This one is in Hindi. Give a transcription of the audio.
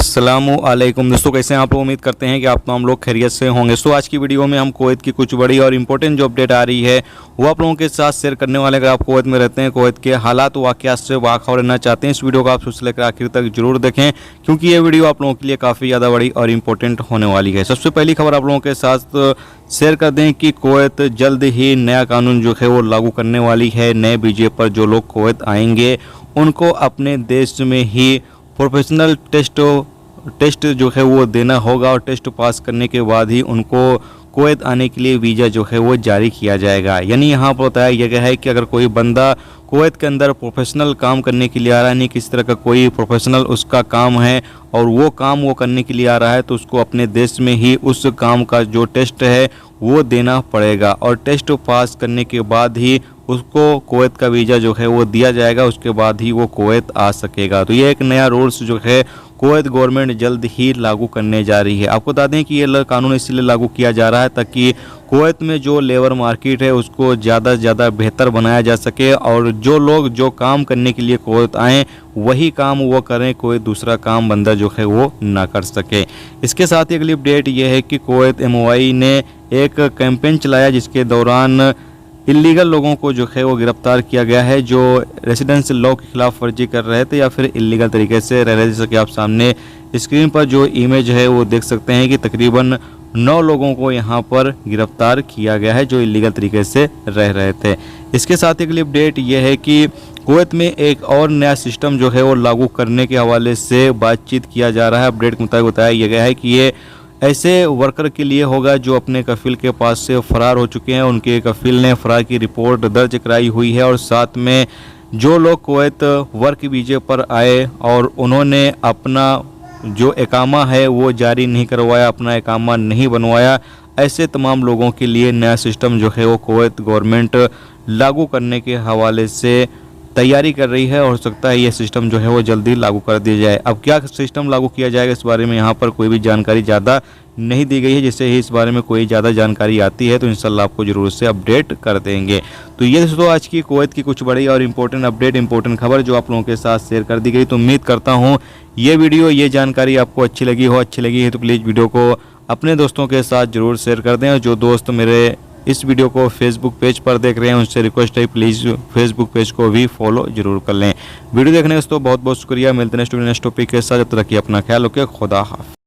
अस्सलामुअलैकुम दोस्तों, कैसे हैं आप लोग। उम्मीद करते हैं कि आप तमाम लोग खैरियत से होंगे। सो आज की वीडियो में हम कुवैत की कुछ बड़ी और इंपॉर्टेंट जो अपडेट आ रही है वो आप लोगों के साथ शेयर करने वाले। अगर आप कुवैत में रहते हैं, कुवैत के हालात वाक़यात से वाक़फ़ रहना चाहते हैं, इस वीडियो को आप शुरू से लेकर आखिर तक जरूर देखें, क्योंकि ये वीडियो आप लोगों के लिए काफ़ी ज़्यादा बड़ी और इंपॉर्टेंट होने वाली है। सबसे पहली खबर आप लोगों के साथ शेयर कर दें कि कुवैत जल्द ही नया कानून जो है वो लागू करने वाली है। नए वीज़े पर जो लोग कुवैत आएंगे उनको अपने देश में ही प्रोफेशनल टेस्ट जो है वो देना होगा, और टेस्ट पास करने के बाद ही उनको कुवैत आने के लिए वीज़ा जो है वो जारी किया जाएगा। यानी यहाँ पर बताया गया है कि अगर कोई बंदा कुवैत के अंदर प्रोफेशनल काम करने के लिए आ रहा है, नहीं किसी तरह का कोई प्रोफेशनल उसका काम है और वो काम वो करने के लिए आ रहा है, तो उसको अपने देश में ही उस काम का जो टेस्ट है वो देना पड़ेगा, और टेस्ट पास करने के बाद ही उसको कुवैत का वीज़ा जो है वो दिया जाएगा। उसके बाद ही वो कुवैत आ सकेगा। तो ये एक नया रूल्स जो है कुवैत गवर्नमेंट जल्द ही लागू करने जा रही है। आपको बता दें कि ये कानून इसलिए लागू किया जा रहा है ताकि कुवैत में जो लेबर मार्केट है उसको ज़्यादा से ज़्यादा बेहतर बनाया जा सके, और जो लोग जो काम करने के लिए कुवैत आएँ वही काम वो करें, कोई दूसरा काम बंदा जो है वो ना कर सके। इसके साथ ही अगली अपडेट ये है कि कुवैत MOI ने एक कैंपेन चलाया जिसके दौरान इलीगल लोगों को जो है वो गिरफ्तार किया गया है, जो रेसिडेंस लॉ के खिलाफ वर्जी कर रहे थे या फिर इलीगल तरीके से रह रहे थे। जैसे कि आप सामने स्क्रीन पर जो इमेज है वो देख सकते हैं कि तकरीबन 9 लोगों को यहाँ पर गिरफ्तार किया गया है जो इलीगल तरीके से रह रहे थे। इसके साथ ही अगली अपडेट ये है कि कुवैत में एक और नया सिस्टम जो है वो लागू करने के हवाले से बातचीत किया जा रहा है। अपडेट के मुताबिक बताया गया है कि ये ऐसे वर्कर के लिए होगा जो अपने कफील के पास से फरार हो चुके हैं। उनके कफील ने फरार की रिपोर्ट दर्ज कराई हुई है, और साथ में जो लोग कुवैत वर्क वीज़े पर आए और उन्होंने अपना जो इकामा है वो जारी नहीं करवाया, अपना इकामा नहीं बनवाया, ऐसे तमाम लोगों के लिए नया सिस्टम जो है वो कुवैत गवर्नमेंट लागू करने के हवाले से तैयारी कर रही है। और हो सकता है ये सिस्टम जो है वो जल्दी लागू कर दिया जाए। अब क्या सिस्टम लागू किया जाएगा इस बारे में यहाँ पर कोई भी जानकारी ज़्यादा नहीं दी गई है। जैसे ही इस बारे में कोई ज़्यादा जानकारी आती है तो इंशाल्लाह आपको ज़रूर से अपडेट कर देंगे। तो ये दोस्तों आज की कुवैत की कुछ बड़ी और इंपॉर्टेंट अपडेट, इंपॉर्टेंट खबर जो आप लोगों के साथ शेयर कर दी गई। तो उम्मीद करता हूँ ये वीडियो, ये जानकारी आपको अच्छी लगी है तो प्लीज़ वीडियो को अपने दोस्तों के साथ ज़रूर शेयर कर दें। और जो दोस्त मेरे इस वीडियो को फेसबुक पेज पर देख रहे हैं उनसे रिक्वेस्ट है प्लीज़ फेसबुक पेज को भी फॉलो जरूर कर लें। वीडियो देखने के लिए बहुत बहुत शुक्रिया। मिलते हैं नेक्स्ट टॉपिक के साथ। जब तक रखिए अपना ख्याल, ओके, खुदा हाफ़िज़।